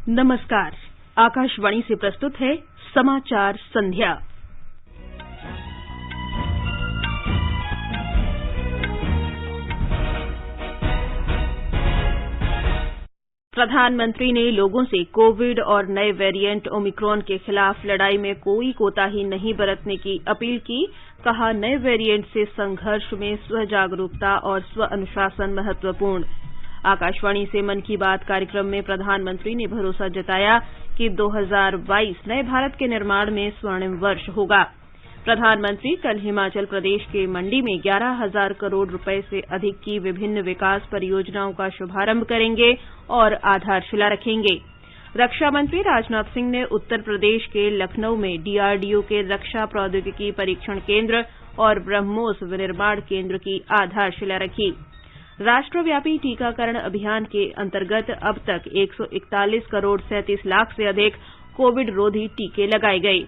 नमस्कार। आकाशवाणी से प्रस्तुत है समाचार संध्या। प्रधानमंत्री ने लोगों से कोविड और नए वेरिएंट ओमिक्रॉन के खिलाफ लड़ाई में कोई कोताही नहीं बरतने की अपील की। कहा, नए वेरिएंट से संघर्ष में स्व जागरूकता और स्व अनुशासन महत्वपूर्ण। आकाशवाणी से मन की बात कार्यक्रम में प्रधानमंत्री ने भरोसा जताया कि 2022 नए भारत के निर्माण में स्वर्णिम वर्ष होगा। प्रधानमंत्री कल हिमाचल प्रदेश के मंडी में 11,000 करोड़ रुपए से अधिक की विभिन्न विकास परियोजनाओं का शुभारंभ करेंगे और आधारशिला रखेंगे। रक्षा मंत्री राजनाथ सिंह ने उत्तर प्रदेश के लखनऊ में डीआरडीओ के रक्षा प्रौद्योगिकी परीक्षण केंद्र और ब्रह्मोस विनिर्माण केंद्र की आधारशिला रखी। राष्ट्रव्यापी टीकाकरण अभियान के अंतर्गत अब तक 141 करोड़ 37 लाख से अधिक कोविड रोधी टीके लगाए गए।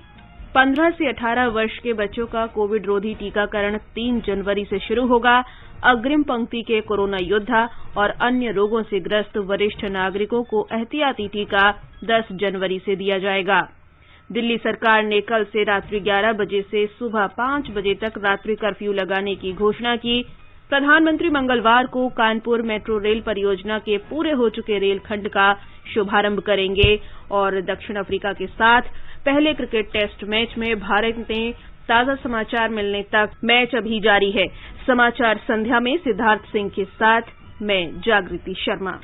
15 से 18 वर्ष के बच्चों का कोविड रोधी टीकाकरण 3 जनवरी से शुरू होगा। अग्रिम पंक्ति के कोरोना योद्धा और अन्य रोगों से ग्रस्त वरिष्ठ नागरिकों को एहतियाती टीका 10 जनवरी से दिया जाएगा। दिल्ली सरकार ने कल से रात्रि 11 बजे से सुबह 5 बजे तक रात्रि कर्फ्यू लगाने की घोषणा की। प्रधानमंत्री मंगलवार को कानपुर मेट्रो रेल परियोजना के पूरे हो चुके रेलखंड का शुभारंभ करेंगे और दक्षिण अफ्रीका के साथ पहले क्रिकेट टेस्ट मैच में भारत ने ताजा समाचार मिलने तक मैच अभी जारी है। समाचार संध्या में सिद्धार्थ सिंह के साथ मैं जागृति शर्मा।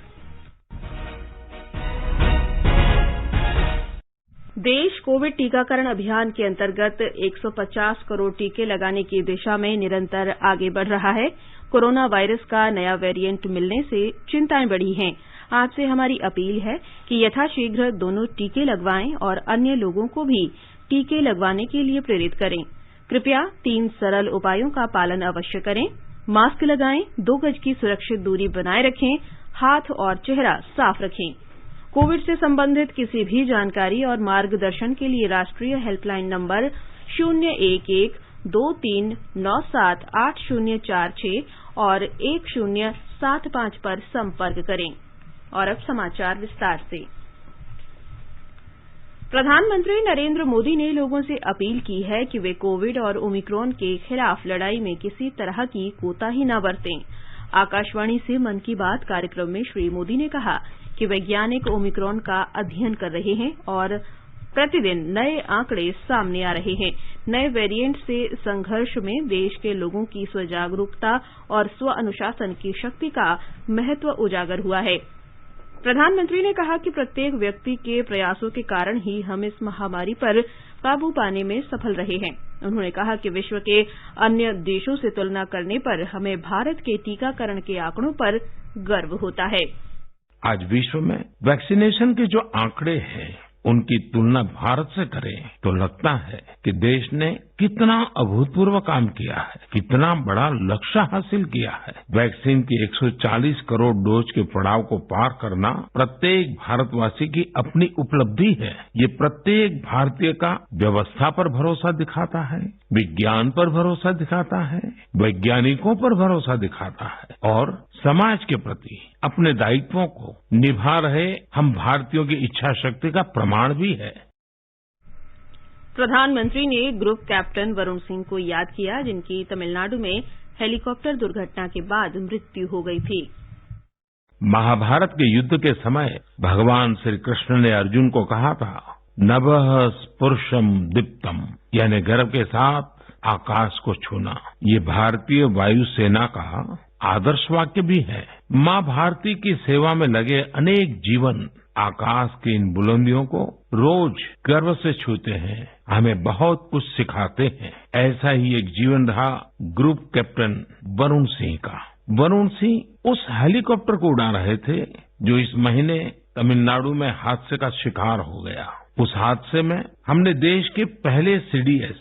देश कोविड टीकाकरण अभियान के अंतर्गत 150 करोड़ टीके लगाने की दिशा में निरंतर आगे बढ़ रहा है। कोरोना वायरस का नया वेरिएंट मिलने से चिंताएं बढ़ी हैं। आपसे हमारी अपील है कि यथाशीघ्र दोनों टीके लगवाएं और अन्य लोगों को भी टीके लगवाने के लिए प्रेरित करें। कृपया 3 सरल उपायों का पालन अवश्य करें। मास्क लगाएं, 2 गज की सुरक्षित दूरी बनाए रखें, हाथ और चेहरा साफ रखें। कोविड से संबंधित किसी भी जानकारी और मार्गदर्शन के लिए राष्ट्रीय हेल्पलाइन नंबर 011-2397-8046 और 1075 पर संपर्क करें। और अब समाचार विस्तार से। प्रधानमंत्री नरेंद्र मोदी ने लोगों से अपील की है कि वे कोविड और ओमिक्रॉन के खिलाफ लड़ाई में किसी तरह की कोताही न बरतें। आकाशवाणी से मन की बात कार्यक्रम में श्री मोदी ने कहा कि वैज्ञानिक ओमिक्रॉन का अध्ययन कर रहे हैं और प्रतिदिन नए आंकड़े सामने आ रहे हैं। नए वेरिएंट से संघर्ष में देश के लोगों की स्व जागरूकता और स्व अनुशासन की शक्ति का महत्व उजागर हुआ है। प्रधानमंत्री ने कहा कि प्रत्येक व्यक्ति के प्रयासों के कारण ही हम इस महामारी पर काबू पाने में सफल रहे हैं। उन्होंने कहा कि विश्व के अन्य देशों से तुलना करने पर हमें भारत के टीकाकरण के आंकड़ों पर गर्व होता है। आज विश्व में वैक्सीनेशन के जो आंकड़े हैं उनकी तुलना भारत से करें तो लगता है कि देश ने कितना अभूतपूर्व काम किया है, कितना बड़ा लक्ष्य हासिल किया है। वैक्सीन की 140 करोड़ डोज के पड़ाव को पार करना प्रत्येक भारतवासी की अपनी उपलब्धि है। ये प्रत्येक भारतीय का व्यवस्था पर भरोसा दिखाता है, विज्ञान पर भरोसा दिखाता है, वैज्ञानिकों पर भरोसा दिखाता है और समाज के प्रति अपने दायित्वों को निभा रहे हम भारतीयों की इच्छा शक्ति का प्रमाण भी है। प्रधानमंत्री ने ग्रुप कैप्टन वरुण सिंह को याद किया, जिनकी तमिलनाडु में हेलीकॉप्टर दुर्घटना के बाद मृत्यु हो गई थी। महाभारत के युद्ध के समय भगवान श्री कृष्ण ने अर्जुन को कहा था, नभः स्पुरुषम दीप्तम, यानी गर्व के साथ आकाश को छूना। ये भारतीय वायुसेना का आदर्श वाक्य भी है। माँ भारती की सेवा में लगे अनेक जीवन आकाश की इन बुलंदियों को रोज गर्व से छूते हैं, हमें बहुत कुछ सिखाते हैं। ऐसा ही एक जीवन रहा ग्रुप कैप्टन वरुण सिंह का। वरुण सिंह उस हेलीकॉप्टर को उड़ा रहे थे जो इस महीने तमिलनाडु में हादसे का शिकार हो गया। उस हादसे में हमने देश के पहले सीडीएस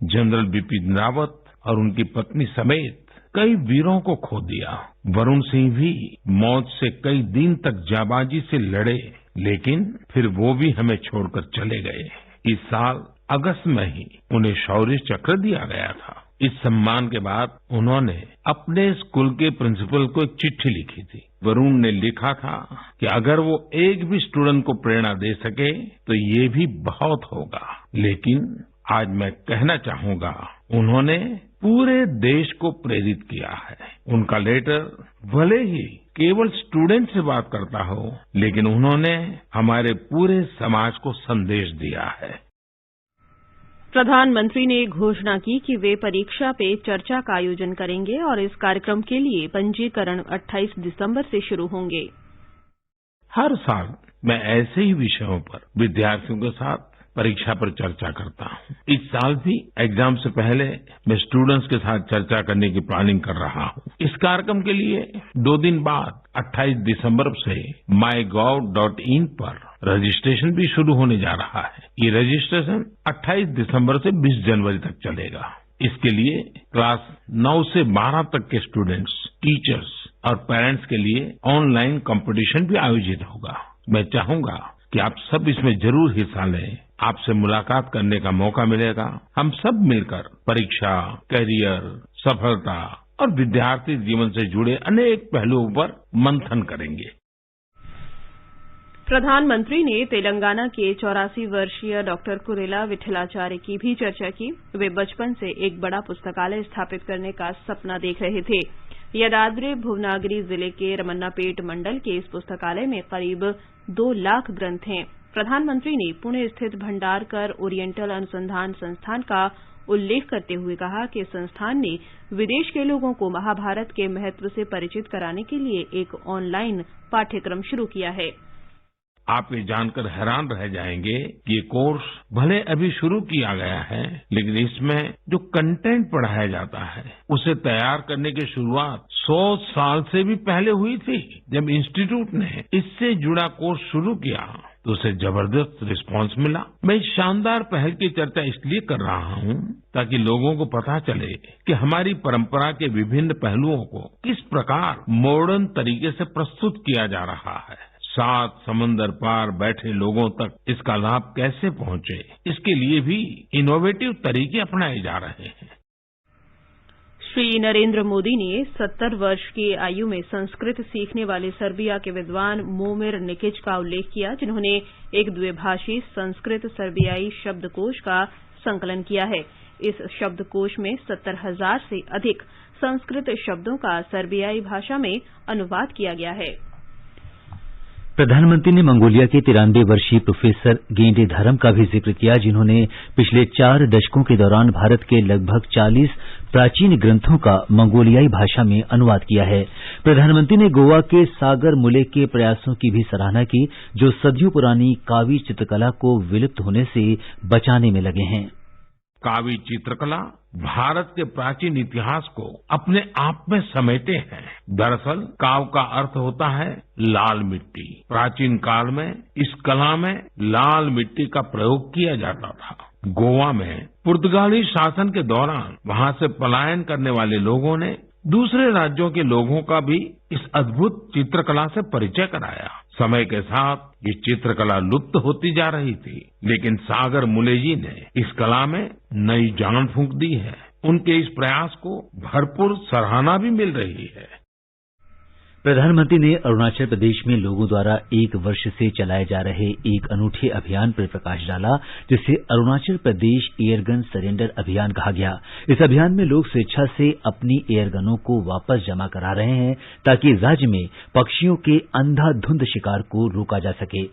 जनरल बिपिन रावत और उनकी पत्नी समेत कई वीरों को खो दिया। वरुण सिंह भी मौत से कई दिन तक जाबाजी से लड़े, लेकिन फिर वो भी हमें छोड़कर चले गए। इस साल अगस्त में ही उन्हें शौर्य चक्र दिया गया था। इस सम्मान के बाद उन्होंने अपने स्कूल के प्रिंसिपल को एक चिट्ठी लिखी थी। वरुण ने लिखा था कि अगर वो एक भी स्टूडेंट को प्रेरणा दे सके तो ये भी बहुत होगा। लेकिन आज मैं कहना चाहूंगा, उन्होंने पूरे देश को प्रेरित किया है। उनका लेटर भले ही केवल स्टूडेंट से बात करता हो, लेकिन उन्होंने हमारे पूरे समाज को संदेश दिया है। प्रधानमंत्री ने घोषणा की कि वे परीक्षा पे चर्चा का आयोजन करेंगे और इस कार्यक्रम के लिए पंजीकरण 28 दिसंबर से शुरू होंगे। हर साल मैं ऐसे ही विषयों पर विद्यार्थियों के साथ परीक्षा पर चर्चा करता हूँ। इस साल भी एग्जाम से पहले मैं स्टूडेंट्स के साथ चर्चा करने की प्लानिंग कर रहा हूँ। इस कार्यक्रम के लिए 2 दिन बाद 28 दिसंबर से mygov.in पर रजिस्ट्रेशन भी शुरू होने जा रहा है। ये रजिस्ट्रेशन 28 दिसंबर से 20 जनवरी तक चलेगा। इसके लिए क्लास 9 से 12 तक के स्टूडेंट्स, टीचर्स और पेरेंट्स के लिए ऑनलाइन कंपटीशन भी आयोजित होगा। मैं चाहूंगा कि आप सब इसमें जरूर हिस्सा लें। आपसे मुलाकात करने का मौका मिलेगा। हम सब मिलकर परीक्षा, कैरियर, सफलता और विद्यार्थी जीवन से जुड़े अनेक पहलुओं पर मंथन करेंगे। प्रधानमंत्री ने तेलंगाना के 84 वर्षीय डॉक्टर कुरेला विठलाचार्य की भी चर्चा की। वे बचपन से एक बड़ा पुस्तकालय स्थापित करने का सपना देख रहे थे। यादाद्री भुवनागिरी जिले के रमन्नापेट मंडल के इस पुस्तकालय में करीब 2 लाख ग्रंथ हैं। प्रधानमंत्री ने पुणे स्थित भंडारकर ओरिएंटल अनुसंधान संस्थान का उल्लेख करते हुए कहा कि संस्थान ने विदेश के लोगों को महाभारत के महत्व से परिचित कराने के लिए एक ऑनलाइन पाठ्यक्रम शुरू किया है। आप ये जानकर हैरान रह जाएंगे कि ये कोर्स भले अभी शुरू किया गया है, लेकिन इसमें जो कंटेंट पढ़ाया जाता है उसे तैयार करने की शुरुआत 100 साल से भी पहले हुई थी। जब इंस्टीट्यूट ने इससे जुड़ा कोर्स शुरू किया तो उसे जबरदस्त रिस्पांस मिला। मैं इस शानदार पहल की चर्चा इसलिए कर रहा हूँ ताकि लोगों को पता चले कि हमारी परंपरा के विभिन्न पहलुओं को किस प्रकार मॉडर्न तरीके से प्रस्तुत किया जा रहा है। 7 समंदर पार बैठे लोगों तक इसका लाभ कैसे पहुंचे, इसके लिए भी इनोवेटिव तरीके अपनाए जा रहे हैं। श्री नरेंद्र मोदी ने 70 वर्ष की आयु में संस्कृत सीखने वाले सर्बिया के विद्वान मोमिर निकिच का उल्लेख किया, जिन्होंने एक द्विभाषी संस्कृत सर्बियाई शब्दकोश का संकलन किया है। इस शब्दकोश में 70,000 से अधिक संस्कृत शब्दों का सर्बियाई भाषा में अनुवाद किया गया है। प्रधानमंत्री ने मंगोलिया के 93 वर्षीय प्रोफेसर गेंडे धरम का भी जिक्र किया, जिन्होंने पिछले 4 दशकों के दौरान भारत के लगभग 40 प्राचीन ग्रंथों का मंगोलियाई भाषा में अनुवाद किया है। प्रधानमंत्री ने गोवा के सागर मुले के प्रयासों की भी सराहना की, जो सदियों पुरानी कावी चित्रकला को विलुप्त होने से बचाने में लगे हैं। कावी चित्रकला भारत के प्राचीन इतिहास को अपने आप में समेटे हैं। दरअसल काव का अर्थ होता है लाल मिट्टी। प्राचीन काल में इस कला में लाल मिट्टी का प्रयोग किया जाता था। गोवा में पुर्तगाली शासन के दौरान वहां से पलायन करने वाले लोगों ने दूसरे राज्यों के लोगों का भी इस अद्भुत चित्रकला से परिचय कराया। समय के साथ ये चित्रकला लुप्त होती जा रही थी, लेकिन सागर मुले जी ने इस कला में नई जान फूंक दी है। उनके इस प्रयास को भरपूर सराहना भी मिल रही है। प्रधानमंत्री ने अरुणाचल प्रदेश में लोगों द्वारा 1 वर्ष से चलाए जा रहे एक अनूठे अभियान पर प्रकाश डाला, जिसे अरुणाचल प्रदेश एयरगन सरेंडर अभियान कहा गया। इस अभियान में लोग स्वेच्छा से अपनी एयरगनों को वापस जमा करा रहे हैं, ताकि राज्य में पक्षियों के अंधाधुंध शिकार को रोका जा सके।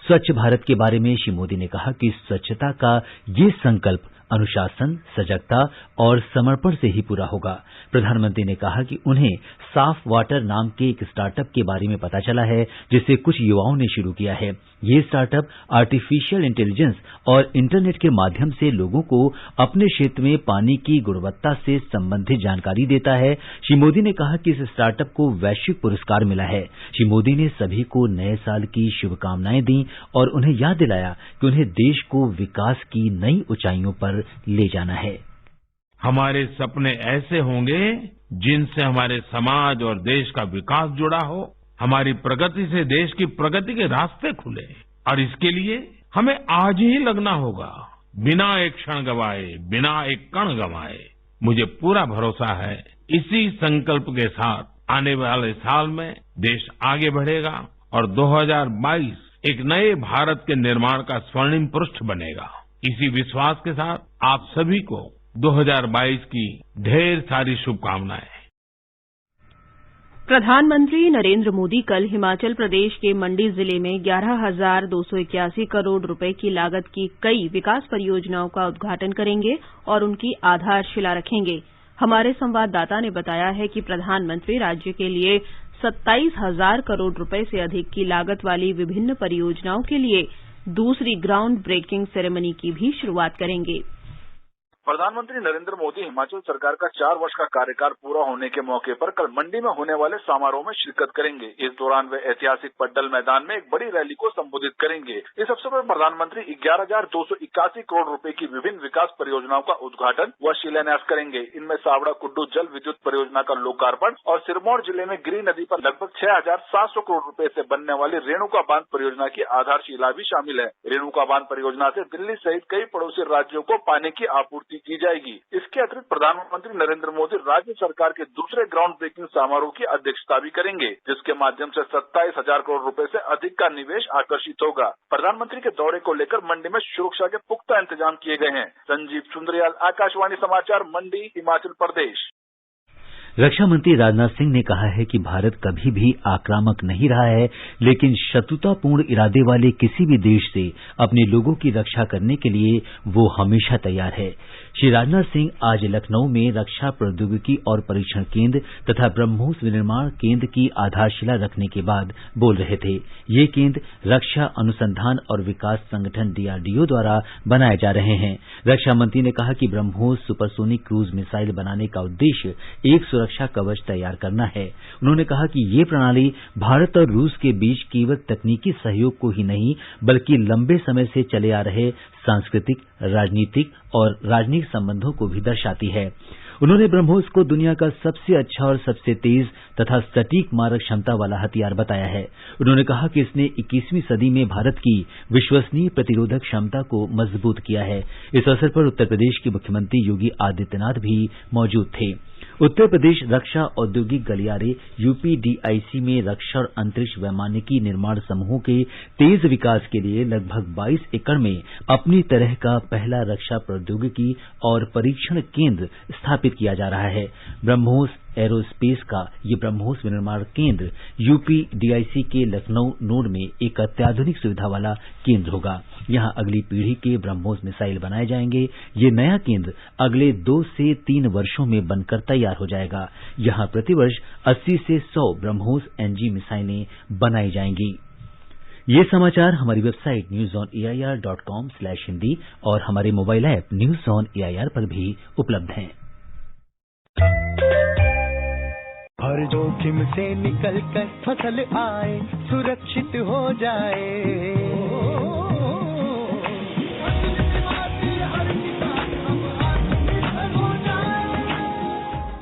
स्वच्छ भारत के बारे में श्री मोदी ने कहा कि स्वच्छता का ये संकल्प अनुशासन, सजगता और समर्पण से ही पूरा होगा। प्रधानमंत्री ने कहा कि उन्हें साफ वाटर नाम के एक स्टार्टअप के बारे में पता चला है, जिसे कुछ युवाओं ने शुरू किया है। ये स्टार्टअप आर्टिफिशियल इंटेलिजेंस और इंटरनेट के माध्यम से लोगों को अपने क्षेत्र में पानी की गुणवत्ता से संबंधित जानकारी देता है। श्री मोदी ने कहा कि इस स्टार्टअप को वैश्विक पुरस्कार मिला है। श्री मोदी ने सभी को नए साल की शुभकामनाएं दी और उन्हें याद दिलाया कि उन्हें देश को विकास की नई ऊंचाइयों पर ले जाना है। हमारे सपने ऐसे होंगे जिनसे हमारे समाज और देश का विकास जुड़ा हो। हमारी प्रगति से देश की प्रगति के रास्ते खुले, और इसके लिए हमें आज ही लगना होगा, बिना एक क्षण गवाए, बिना एक कण गवाए। मुझे पूरा भरोसा है इसी संकल्प के साथ आने वाले साल में देश आगे बढ़ेगा और 2022 एक नए भारत के निर्माण का स्वर्णिम पृष्ठ बनेगा। इसी विश्वास के साथ आप सभी को 2022 की ढेर सारी शुभकामनाएं। प्रधानमंत्री नरेंद्र मोदी कल हिमाचल प्रदेश के मंडी जिले में 11,281 करोड़ रुपए की लागत की कई विकास परियोजनाओं का उद्घाटन करेंगे और उनकी आधारशिला रखेंगे। हमारे संवाददाता ने बताया है कि प्रधानमंत्री राज्य के लिए 27,000 करोड़ रुपए से अधिक की लागत वाली विभिन्न परियोजनाओं के लिए दूसरी ग्राउंड ब्रेकिंग सेरेमनी की भी शुरुआत करेंगे। प्रधानमंत्री नरेंद्र मोदी हिमाचल सरकार का 4 वर्ष का कार्यकाल पूरा होने के मौके पर कल मंडी में होने वाले समारोह में शिरकत करेंगे। इस दौरान वे ऐतिहासिक पड्डल मैदान में एक बड़ी रैली को संबोधित करेंगे। इस अवसर पर प्रधानमंत्री 11,281 करोड़ रुपए की विभिन्न विकास परियोजनाओं का उद्घाटन व शिलान्यास करेंगे। इनमें सावड़ा कुड्डू जल विद्युत परियोजना का लोकार्पण और सिरमौर जिले में गिरी नदी पर लगभग 6,700 करोड़ रुपए से बनने वाली रेणुका बांध परियोजना की आधारशिला भी शामिल है। रेणुका बांध परियोजना से दिल्ली सहित कई पड़ोसी राज्यों को पानी की आपूर्ति की जाएगी। इसके अतिरिक्त प्रधानमंत्री नरेंद्र मोदी राज्य सरकार के दूसरे ग्राउंड ब्रेकिंग समारोह की अध्यक्षता भी करेंगे, जिसके माध्यम से 27,000 करोड़ रुपए से अधिक का निवेश आकर्षित होगा। प्रधानमंत्री के दौरे को लेकर मंडी में सुरक्षा के पुख्ता इंतजाम किए गए हैं। संजीव सुंदरियाल, आकाशवाणी समाचार, मंडी, हिमाचल प्रदेश। रक्षा मंत्री राजनाथ सिंह ने कहा है कि भारत कभी भी आक्रामक नहीं रहा है, लेकिन शत्रुतापूर्ण इरादे वाले किसी भी देश से अपने लोगों की रक्षा करने के लिए वो हमेशा तैयार है। श्री राजनाथ सिंह आज लखनऊ में रक्षा प्रौद्योगिकी और परीक्षण केंद्र तथा ब्रह्मोस विनिर्माण केंद्र की आधारशिला रखने के बाद बोल रहे थे। ये केंद्र रक्षा अनुसंधान और विकास संगठन DRDO द्वारा बनाए जा रहे हैं। रक्षा मंत्री ने कहा कि ब्रह्मोस सुपरसोनिक क्रूज मिसाइल बनाने का उद्देश्य एक सुरक्षा कवच तैयार करना है। उन्होंने कहा कि ये प्रणाली भारत और रूस के बीच केवल तकनीकी सहयोग को ही नहीं, बल्कि लंबे समय से चले आ रहे सांस्कृतिक, राजनीतिक और राजनयिक संबंधों को भी दर्शाती है। उन्होंने ब्रह्मोस को दुनिया का सबसे अच्छा और सबसे तेज तथा सटीक मारक क्षमता वाला हथियार बताया है। उन्होंने कहा कि इसने 21वीं सदी में भारत की विश्वसनीय प्रतिरोधक क्षमता को मजबूत किया है। इस अवसर पर उत्तर प्रदेश के मुख्यमंत्री योगी आदित्यनाथ भी मौजूद थे। उत्तर प्रदेश रक्षा औद्योगिक गलियारे UPDIC में रक्षा और अंतरिक्ष वैमानिकी निर्माण समूहों के तेज विकास के लिए लगभग 22 एकड़ में अपनी तरह का पहला रक्षा प्रौद्योगिकी और परीक्षण केंद्र स्थापित किया जा रहा है। ब्रह्मोस एरोस्पेस का ये ब्रह्मोस विनिर्माण केंद्र UPDIC के लखनऊ नोड में एक अत्याधुनिक सुविधा वाला केंद्र होगा। यहाँ अगली पीढ़ी के ब्रह्मोस मिसाइल बनाए जाएंगे। ये नया केंद्र अगले 2 से 3 वर्षों में बनकर तैयार हो जाएगा। यहाँ प्रतिवर्ष 80 से 100 ब्रह्मोस NG मिसाइलें बनाई जाएंगी। ये समाचार हमारी वेबसाइट newsonair.com/hindi और हमारे mobile app news on AIR पर भी उपलब्ध हैं। हर जोखिम से निकल कर फसल आए, सुरक्षित हो जाए।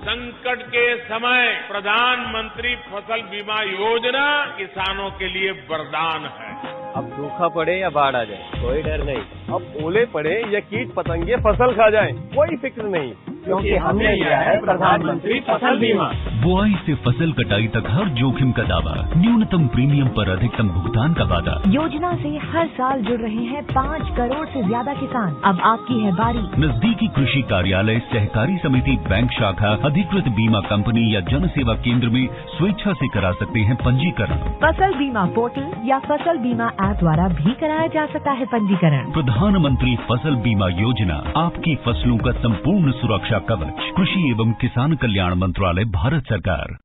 संकट के समय प्रधानमंत्री फसल बीमा योजना किसानों के लिए वरदान है। अब सूखा पड़े या बाढ़ आ जाए, कोई डर नहीं। अब ओले पड़े या कीट पतंगे फसल खा जाए, कोई फिक्र नहीं, क्योंकि हमने लिया है प्रधानमंत्री फसल बीमा। बुआई से फसल कटाई तक हर जोखिम का दावा, न्यूनतम प्रीमियम पर अधिकतम भुगतान का वादा। योजना से हर साल जुड़ रहे हैं 5 करोड़ से ज्यादा किसान। अब आपकी है बारी। नजदीकी कृषि कार्यालय, सहकारी समिति, बैंक शाखा, अधिकृत बीमा कंपनी या जन सेवा केंद्र में स्वेच्छा से करा सकते हैं पंजीकरण। फसल बीमा पोर्टल या फसल बीमा ऐप द्वारा भी कराया जा सकता है पंजीकरण। प्रधानमंत्री फसल बीमा योजना, आपकी फसलों का संपूर्ण सुरक्षा कवच। कृषि एवं किसान कल्याण मंत्रालय, भारत सरकार।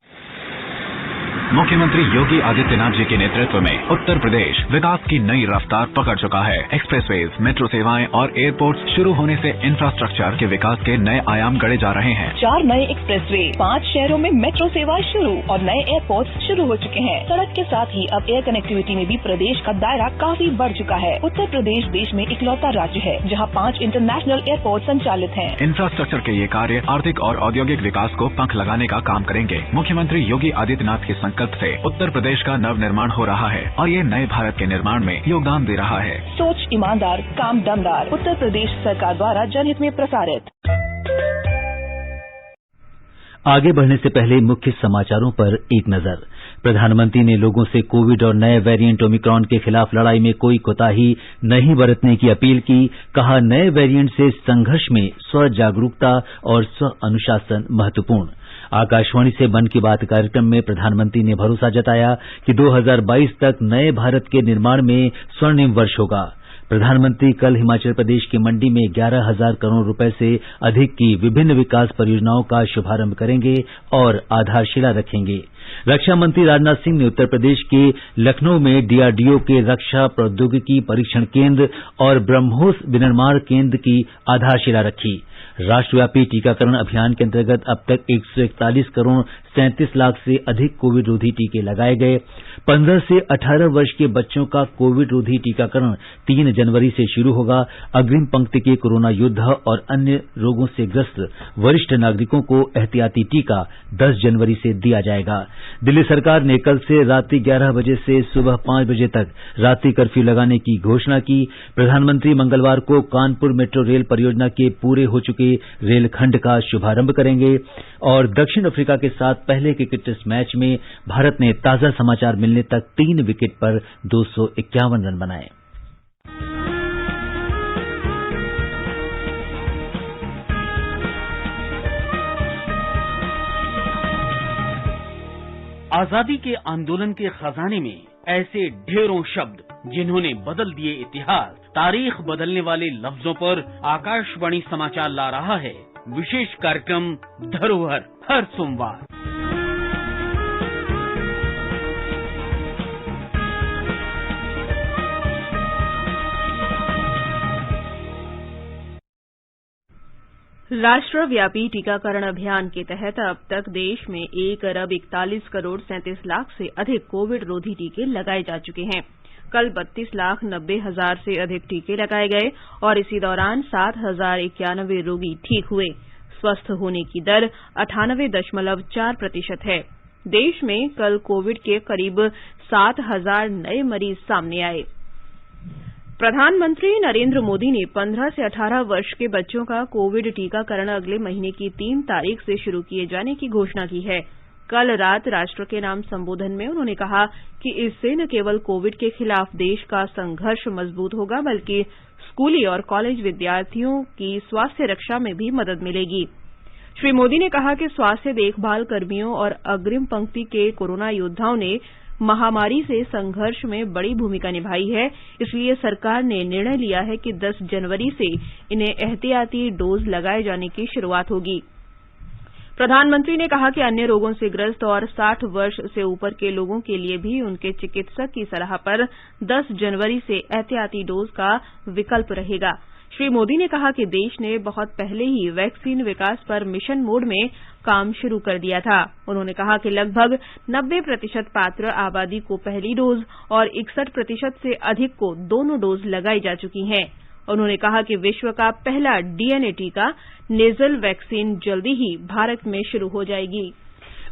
मुख्यमंत्री योगी आदित्यनाथ जी के नेतृत्व में उत्तर प्रदेश विकास की नई रफ्तार पकड़ चुका है। एक्सप्रेसवेज, मेट्रो सेवाएं और एयरपोर्ट शुरू होने से इंफ्रास्ट्रक्चर के विकास के नए आयाम गढ़े जा रहे हैं। 4 नए एक्सप्रेसवे, 5 शहरों में मेट्रो सेवाएं शुरू और नए एयरपोर्ट शुरू हो चुके हैं। सड़क के साथ ही अब एयर कनेक्टिविटी में भी प्रदेश का दायरा काफी बढ़ चुका है। उत्तर प्रदेश देश में इकलौता राज्य है जहाँ 5 इंटरनेशनल एयरपोर्ट संचालित हैं। इंफ्रास्ट्रक्चर के ये कार्य आर्थिक और औद्योगिक विकास को पंख लगाने का काम करेंगे। मुख्यमंत्री योगी आदित्यनाथ के संकल्प से उत्तर प्रदेश का नव निर्माण हो रहा है और ये नए भारत के निर्माण में योगदान दे रहा है। सोच ईमानदार, काम दमदार। उत्तर प्रदेश सरकार द्वारा जनहित में प्रसारित। आगे बढ़ने से पहले मुख्य समाचारों पर एक नजर। प्रधानमंत्री ने लोगों से कोविड और नए वेरिएंट ओमिक्रॉन के खिलाफ लड़ाई में कोई कोताही नहीं बरतने की अपील की। कहा, नए वेरिएंट से संघर्ष में स्व जागरूकता और स्व अनुशासन महत्वपूर्ण। आकाशवाणी से मन की बात कार्यक्रम में प्रधानमंत्री ने भरोसा जताया कि 2022 तक नए भारत के निर्माण में स्वर्णिम वर्ष होगा। प्रधानमंत्री कल हिमाचल प्रदेश की मंडी में 11,000 करोड़ रुपए से अधिक की विभिन्न विकास परियोजनाओं का शुभारंभ करेंगे और आधारशिला रखेंगे। रक्षा मंत्री राजनाथ सिंह ने उत्तर प्रदेश के लखनऊ में डीआरडीओ के रक्षा प्रौद्योगिकी परीक्षण केंद्र और ब्रह्मोस विनिर्माण केंद्र की आधारशिला रखी। राष्ट्रव्यापी टीकाकरण अभियान के अंतर्गत अब तक 141 करोड़ 37 लाख से अधिक कोविड रोधी टीके लगाए गए। 15 से 18 वर्ष के बच्चों का कोविड रोधी टीकाकरण 3 जनवरी से शुरू होगा। अग्रिम पंक्ति के कोरोना योद्धा और अन्य रोगों से ग्रस्त वरिष्ठ नागरिकों को एहतियाती टीका 10 जनवरी से दिया जाएगा। दिल्ली सरकार ने कल से रात्रि 11 बजे से सुबह 5 बजे तक रात्रि कर्फ्यू लगाने की घोषणा की। प्रधानमंत्री मंगलवार को कानपुर मेट्रो रेल परियोजना के पूरे हो चुके रेलखंड का शुभारंभ करेंगे और दक्षिण अफ्रीका के साथ पहले क्रिकेट टेस्ट मैच में भारत ने ताजा समाचार मिलने तक 3 विकेट पर 251 रन बनाए। आजादी के आंदोलन के खजाने में ऐसे ढेरों शब्द जिन्होंने बदल दिए इतिहास। तारीख बदलने वाले लफ्जों पर आकाशवाणी समाचार ला रहा है विशेष कार्यक्रम धरोहर, हर सोमवार। राष्ट्रव्यापी टीकाकरण अभियान के तहत अब तक देश में 1 अरब 41 करोड़ 37 लाख से अधिक कोविड रोधी टीके लगाए जा चुके हैं। कल 32 लाख 90 हजार से अधिक टीके लगाए गए और इसी दौरान 7,091 रोगी ठीक हुए। स्वस्थ होने की दर 98.4% है। देश में कल कोविड के करीब 7,000 नए मरीज सामने आए। प्रधानमंत्री नरेंद्र मोदी ने 15 से 18 वर्ष के बच्चों का कोविड टीकाकरण अगले महीने की 3 तारीख से शुरू किए जाने की घोषणा की है। कल रात राष्ट्र के नाम संबोधन में उन्होंने कहा कि इससे न केवल कोविड के खिलाफ देश का संघर्ष मजबूत होगा बल्कि स्कूली और कॉलेज विद्यार्थियों की स्वास्थ्य रक्षा में भी मदद मिलेगी। श्री मोदी ने कहा कि स्वास्थ्य देखभाल कर्मियों और अग्रिम पंक्ति के कोरोना योद्धाओं ने महामारी से संघर्ष में बड़ी भूमिका निभाई है, इसलिए सरकार ने निर्णय लिया है कि 10 जनवरी से इन्हें एहतियाती डोज लगाए जाने की शुरुआत होगी। प्रधानमंत्री ने कहा कि अन्य रोगों से ग्रस्त और 60 वर्ष से ऊपर के लोगों के लिए भी उनके चिकित्सक की सलाह पर 10 जनवरी से एहतियाती डोज का विकल्प रहेगा। श्री मोदी ने कहा कि देश ने बहुत पहले ही वैक्सीन विकास पर मिशन मोड में काम शुरू कर दिया था। उन्होंने कहा कि लगभग 90% पात्र आबादी को पहली डोज और 61% से अधिक को दोनों डोज लगाई जा चुकी हैं। उन्होंने कहा कि विश्व का पहला डीएनए टीका नेजल वैक्सीन जल्दी ही भारत में शुरू हो जाएगी।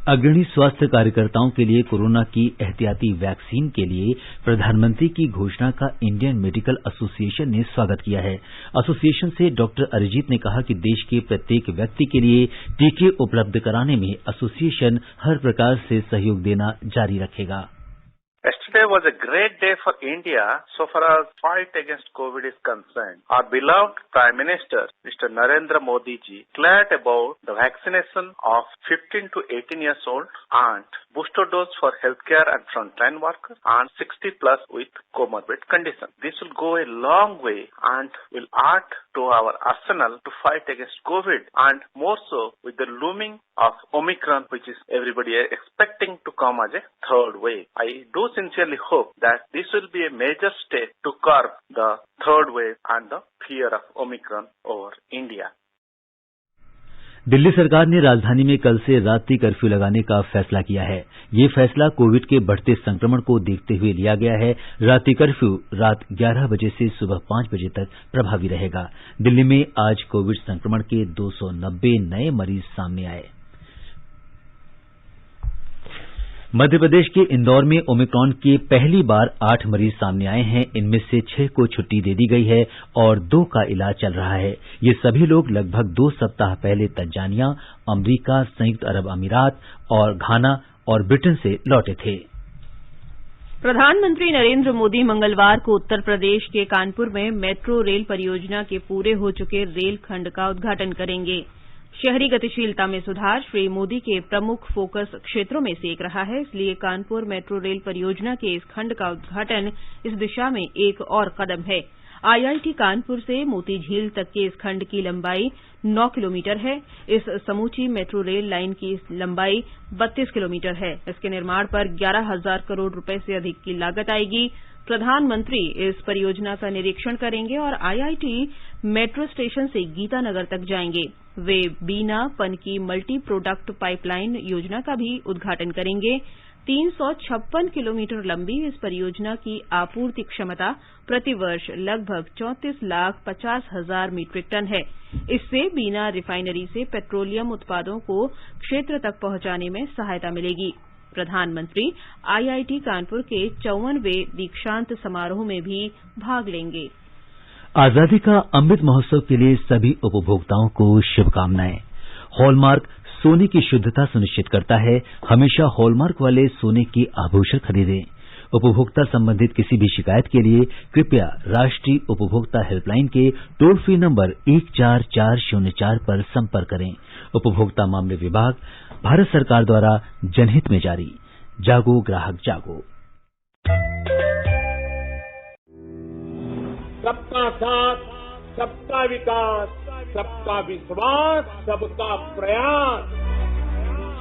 अग्रणी स्वास्थ्य कार्यकर्ताओं के लिए कोरोना की एहतियाती वैक्सीन के लिए प्रधानमंत्री की घोषणा का इंडियन मेडिकल एसोसिएशन ने स्वागत किया है। एसोसिएशन से डॉक्टर अरिजीत ने कहा कि देश के प्रत्येक व्यक्ति के लिए टीके उपलब्ध कराने में एसोसिएशन हर प्रकार से सहयोग देना जारी रखेगा। Yesterday was a great day for India so far as fight against COVID is concerned. Our beloved Prime Minister, Mr. Narendra Modi ji, declared about the vaccination of 15 to 18 years old and booster dose for healthcare and frontline workers and 60 plus with comorbid conditions. This will go a long way and will add to our arsenal to fight against COVID and more so with the looming of Omicron, which is everybody expecting to come as a third wave. I do sincerely hope that this will be a major step to curb the third wave and the fear of Omicron over India. Delhi सरकार ने राजधानी में कल से रात्रि curfew लगाने का फैसला किया है। ये फैसला कोविड के बढ़ते संक्रमण को देखते हुए लिया गया है। रात्रि कर्फ्यू रात 11 बजे से सुबह 5 बजे तक प्रभावी रहेगा। दिल्ली में आज कोविड संक्रमण के 290 नए मरीज सामने आए। मध्य प्रदेश के इंदौर में ओमिक्रॉन के पहली बार 8 मरीज सामने आए हैं। इनमें से 6 को छुट्टी दे दी गई है और 2 का इलाज चल रहा है। ये सभी लोग लगभग 2 सप्ताह पहले तंजानिया, अमेरिका, संयुक्त अरब अमीरात और घाना और ब्रिटेन से लौटे थे। प्रधानमंत्री नरेंद्र मोदी मंगलवार को उत्तर प्रदेश के कानपुर में मेट्रो रेल परियोजना के पूरे हो चुके रेल खंड का उद्घाटन करेंगे। शहरी गतिशीलता में सुधार श्री मोदी के प्रमुख फोकस क्षेत्रों में से एक रहा है, इसलिए कानपुर मेट्रो रेल परियोजना के इस खंड का उद्घाटन इस दिशा में एक और कदम है। आईआईटी कानपुर से मोती झील तक के इस खंड की लंबाई 9 किलोमीटर है। इस समूची मेट्रो रेल लाइन की लंबाई 32 किलोमीटर है। इसके निर्माण पर 11,000 करोड़ रुपए से अधिक की लागत आएगी। प्रधानमंत्री इस परियोजना का निरीक्षण करेंगे और आईआईटी मेट्रो स्टेशन से गीतानगर तक जाएंगे। वे बीना पनकी मल्टी प्रोडक्ट पाइपलाइन योजना का भी उद्घाटन करेंगे। 356 किलोमीटर लंबी इस परियोजना की आपूर्ति क्षमता प्रतिवर्ष लगभग 34,50,000 मीट्रिक टन है। इससे बीना रिफाइनरी से पेट्रोलियम उत्पादों को क्षेत्र तक पहुंचाने में सहायता मिलेगी। प्रधानमंत्री आईआईटी कानपुर के 54वें दीक्षांत समारोह में भी भाग लेंगे। आजादी का अमृत महोत्सव के लिए सभी उपभोक्ताओं को शुभकामनाएं। हॉलमार्क सोने की शुद्धता सुनिश्चित करता है। हमेशा हॉलमार्क वाले सोने के आभूषण खरीदें। उपभोक्ता संबंधित किसी भी शिकायत के लिए कृपया राष्ट्रीय उपभोक्ता हेल्पलाइन के टोल फ्री नंबर 14404 पर संपर्क करें। उपभोक्ता मामले विभाग, भारत सरकार द्वारा जनहित में जारी। जागो ग्राहक जागो। सबका साथ, सबका विकास, सबका विश्वास, सबका प्रयास।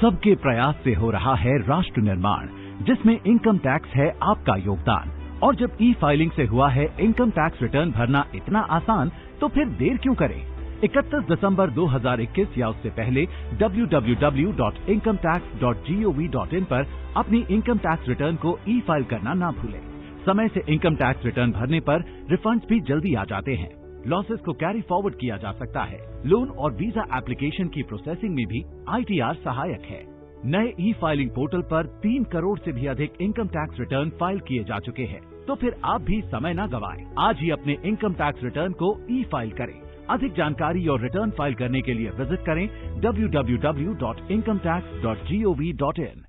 सबके प्रयास से हो रहा है राष्ट्र निर्माण, जिसमें इनकम टैक्स है आपका योगदान। और जब ई फाइलिंग से हुआ है इनकम टैक्स रिटर्न भरना इतना आसान, तो फिर देर क्यों करें? 31 दिसंबर 2021 या उससे पहले www.incometax.gov.in पर अपनी इनकम टैक्स रिटर्न को ई फाइल करना ना भूलें। समय से इनकम टैक्स रिटर्न भरने पर रिफंड्स भी जल्दी आ जाते हैं। लॉसेस को कैरी फॉरवर्ड किया जा सकता है। लोन और वीजा एप्लीकेशन की प्रोसेसिंग में भी ITR सहायक है। नए ई फाइलिंग पोर्टल पर 3 करोड़ से भी अधिक इनकम टैक्स रिटर्न फाइल किए जा चुके हैं। तो फिर आप भी समय न गवाएं। आज ही अपने इनकम टैक्स रिटर्न को ई फाइल करें। अधिक जानकारी और रिटर्न फाइल करने के लिए विजिट करें www.incometax.gov.in।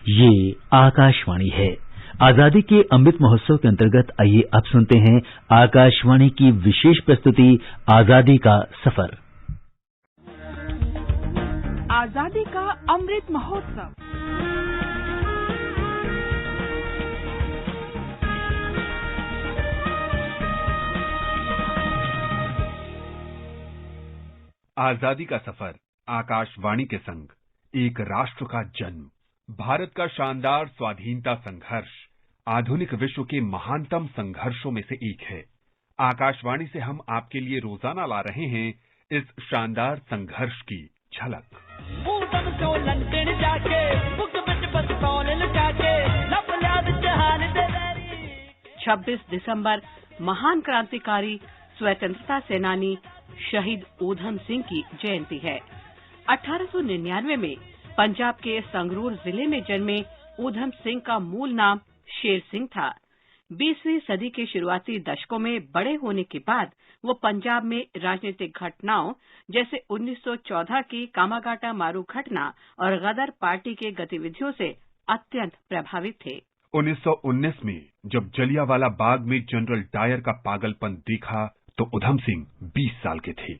ये आकाशवाणी है। आजादी के अमृत महोत्सव के अंतर्गत आइए अब सुनते हैं आकाशवाणी की विशेष प्रस्तुति आजादी का सफर। आजादी का अमृत महोत्सव। आजादी का सफर आकाशवाणी के संग एक राष्ट्र का जन्म, भारत का शानदार स्वाधीनता संघर्ष आधुनिक विश्व के महानतम संघर्षों में से एक है। आकाशवाणी से हम आपके लिए रोजाना ला रहे हैं इस शानदार संघर्ष की झलक। 26 दिसंबर महान क्रांतिकारी स्वतंत्रता सेनानी शहीद ऊधम सिंह की जयंती है। 1899 में पंजाब के संगरूर जिले में जन्मे ऊधम सिंह का मूल नाम शेर सिंह था। 20वीं सदी के शुरुआती दशकों में बड़े होने के बाद वो पंजाब में राजनीतिक घटनाओं जैसे 1914 की कामागाटा मारू घटना और गदर पार्टी के गतिविधियों से अत्यंत प्रभावित थे। 1919 में जब जलियांवाला बाग में जनरल डायर का पागलपन देखा तो ऊधम सिंह 20 साल के थे।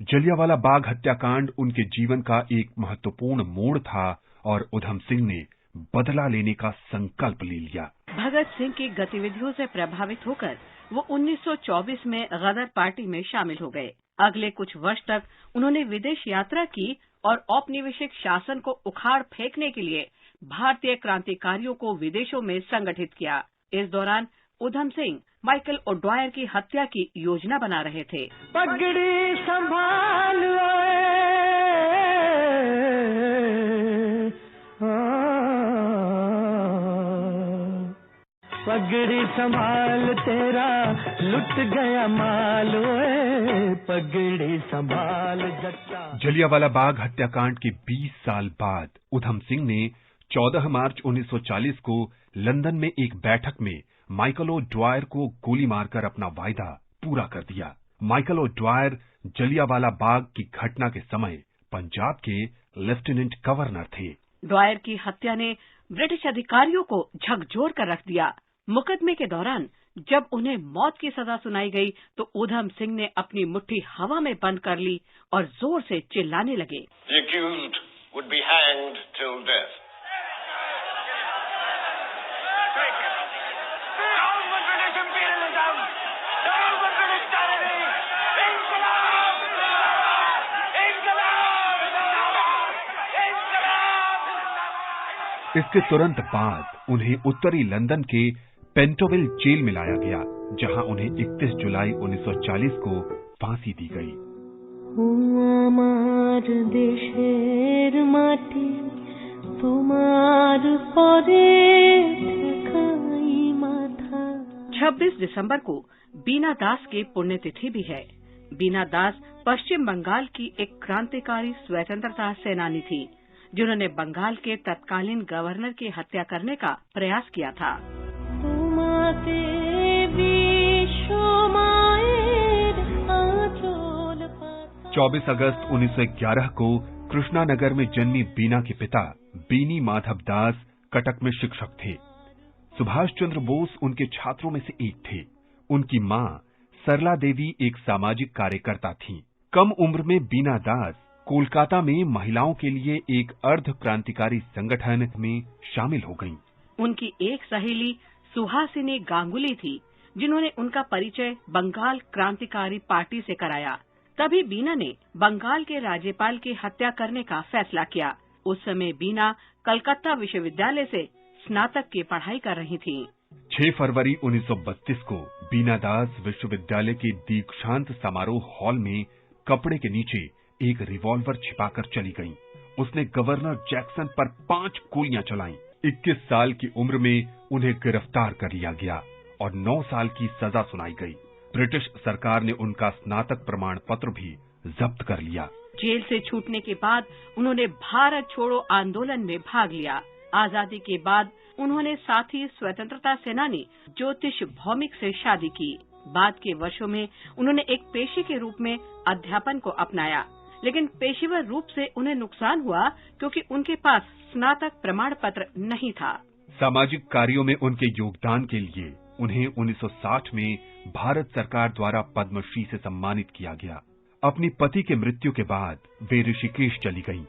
जलियांवाला बाग हत्याकांड उनके जीवन का एक महत्वपूर्ण मोड़ था और ऊधम सिंह ने बदला लेने का संकल्प ले लिया। भगत सिंह की गतिविधियों से प्रभावित होकर वो 1924 में गदर पार्टी में शामिल हो गए। अगले कुछ वर्ष तक उन्होंने विदेश यात्रा की और औपनिवेशिक शासन को उखाड़ फेंकने के लिए भारतीय क्रांतिकारियों को विदेशों में संगठित किया। इस दौरान ऊधम सिंह माइकल ओड्वायर की हत्या की योजना बना रहे थे। पगड़ी संभाल पगड़ी संभाल तेरा लुट गया माल, पगड़ी संभाल जट्टा। जलियांवाला बाग हत्याकांड के 20 साल बाद उधम सिंह ने 14 मार्च 1940 को लंदन में एक बैठक में माइकल ओ ड्वायर को गोली मारकर अपना वायदा पूरा कर दिया। Michael O Dwyer Jallianwala Bagh की घटना के समय पंजाब के लेफ्टिनेंट गवर्नर थे। ड्वायर की हत्या ने ब्रिटिश अधिकारियों को झकझोर कर रख दिया। मुकदमे के दौरान जब उन्हें मौत की सजा सुनाई गई तो उधम सिंह ने अपनी मुट्ठी हवा में बंद कर ली और जोर से चिल्लाने लगे। The accused would be hanged till death. इसके तुरंत बाद उन्हें उत्तरी लंदन के पेंटोविल जेल में लाया गया, जहां उन्हें 31 जुलाई 1940 को फांसी दी गई। আমার দেশের মাটি তোমার পরে ঠেকাই মাথা। 26 दिसंबर को बीना दास की पुण्यतिथि भी है। बीना दास पश्चिम बंगाल की एक क्रांतिकारी स्वतंत्रता सेनानी थी, जिन्होंने बंगाल के तत्कालीन गवर्नर की हत्या करने का प्रयास किया था। 24 अगस्त 1911 को कृष्णानगर में जन्मी बीना के पिता बीनी माधव दास कटक में शिक्षक थे। सुभाष चंद्र बोस उनके छात्रों में से एक थे। उनकी मां सरला देवी एक सामाजिक कार्यकर्ता थीं। कम उम्र में बीना दास कोलकाता में महिलाओं के लिए एक अर्ध क्रांतिकारी संगठन में शामिल हो गईं। उनकी एक सहेली सुहासिनी गांगुली थी, जिन्होंने उनका परिचय बंगाल क्रांतिकारी पार्टी से कराया। तभी बीना ने बंगाल के राज्यपाल की हत्या करने का फैसला किया। उस समय बीना कलकत्ता विश्वविद्यालय से स्नातक की पढ़ाई कर रही थीं। 6 फरवरी 1932 को बीना दास विश्वविद्यालय के दीक्षांत समारोह हॉल में कपड़े के नीचे एक रिवॉल्वर छिपाकर चली गईं। उसने गवर्नर जैक्सन पर 5 गोलियां चलाईं। 21 साल की उम्र में उन्हें गिरफ्तार कर लिया गया और 9 साल की सजा सुनाई गई। ब्रिटिश सरकार ने उनका स्नातक प्रमाण पत्र भी जब्त कर लिया। जेल से छूटने के बाद उन्होंने भारत छोड़ो आंदोलन में भाग लिया। आजादी के बाद उन्होंने साथी स्वतंत्रता सेनानी ज्योतिष भौमिक से शादी की। बाद के वर्षों में उन्होंने एक पेशे के रूप में अध्यापन को अपनाया, लेकिन पेशेवर रूप से उन्हें नुकसान हुआ क्योंकि उनके पास स्नातक प्रमाण पत्र नहीं था। सामाजिक कार्यों में उनके योगदान के लिए उन्हें 1960 में भारत सरकार द्वारा पद्मश्री से सम्मानित किया गया। अपनी पति के मृत्यु के बाद वे ऋषिकेश चली गईं।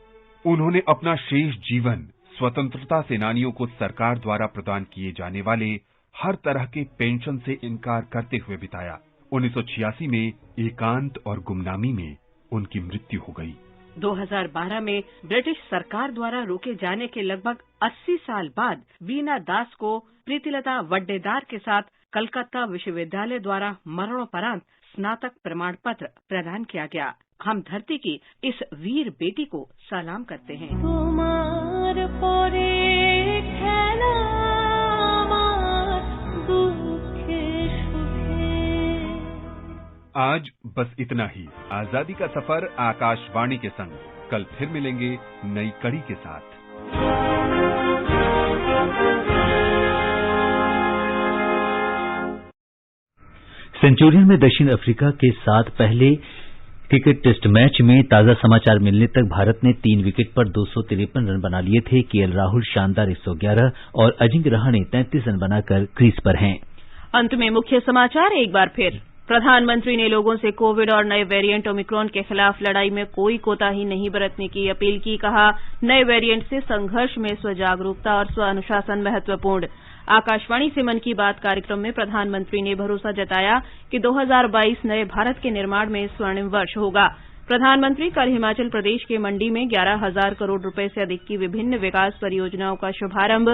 उन्होंने अपना शेष जीवन स्वतंत्रता सेनानियों को सरकार द्वारा प्रदान किए जाने वाले हर तरह के पेंशन से इनकार करते हुए बिताया। 1986 में एकांत और गुमनामी में उनकी मृत्यु हो गई। 2012 में ब्रिटिश सरकार द्वारा रोके जाने के लगभग 80 साल बाद बीना दास को प्रीतिलता वड्डेदार के साथ कलकत्ता विश्वविद्यालय द्वारा मरणोपरांत स्नातक प्रमाण पत्र प्रदान किया गया। हम धरती की इस वीर बेटी को सलाम करते हैं। तुम्हार परे खेला आज बस इतना ही। आजादी का सफर आकाशवाणी के संग। कल फिर मिलेंगे नई कड़ी के साथ। सेंचुरियन में दक्षिण अफ्रीका के साथ पहले क्रिकेट टेस्ट मैच में ताजा समाचार मिलने तक भारत ने 3 विकेट पर 253 रन बना लिए थे। केएल राहुल शानदार 111 और अजिंक्य रहाणे 33 रन बनाकर क्रीज पर हैं। अंत में मुख्य समाचार एक बार फिर। प्रधानमंत्री ने लोगों से कोविड और नए वेरिएंट ओमिक्रॉन के खिलाफ लड़ाई में कोई कोताही नहीं बरतने की अपील की। कहा, नए वेरिएंट से संघर्ष में स्वजागरूकता और स्व अनुशासन महत्वपूर्ण। आकाशवाणी से मन की बात कार्यक्रम में प्रधानमंत्री ने भरोसा जताया कि 2022 नए भारत के निर्माण में स्वर्णिम वर्ष होगा। प्रधानमंत्री कल हिमाचल प्रदेश के मंडी में 11,000 करोड़ रुपए से अधिक की विभिन्न विकास परियोजनाओं का शुभारंभ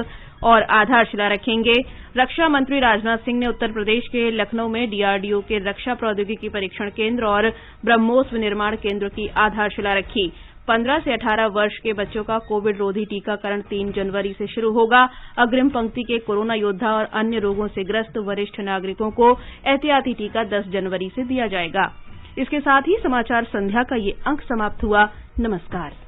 और आधारशिला रखेंगे। रक्षा मंत्री राजनाथ सिंह ने उत्तर प्रदेश के लखनऊ में डीआरडीओ के रक्षा प्रौद्योगिकी परीक्षण केंद्र और ब्रह्मोस विनिर्माण केंद्र की आधारशिला रखी। 15 से 18 वर्ष के बच्चों का कोविड रोधी टीकाकरण 3 जनवरी से शुरू होगा। अग्रिम पंक्ति के कोरोना योद्धा और अन्य रोगों से ग्रस्त वरिष्ठ नागरिकों को एहतियाती टीका 10 जनवरी से दिया जाएगा। इसके साथ ही समाचार संध्या का ये अंक समाप्त हुआ। नमस्कार।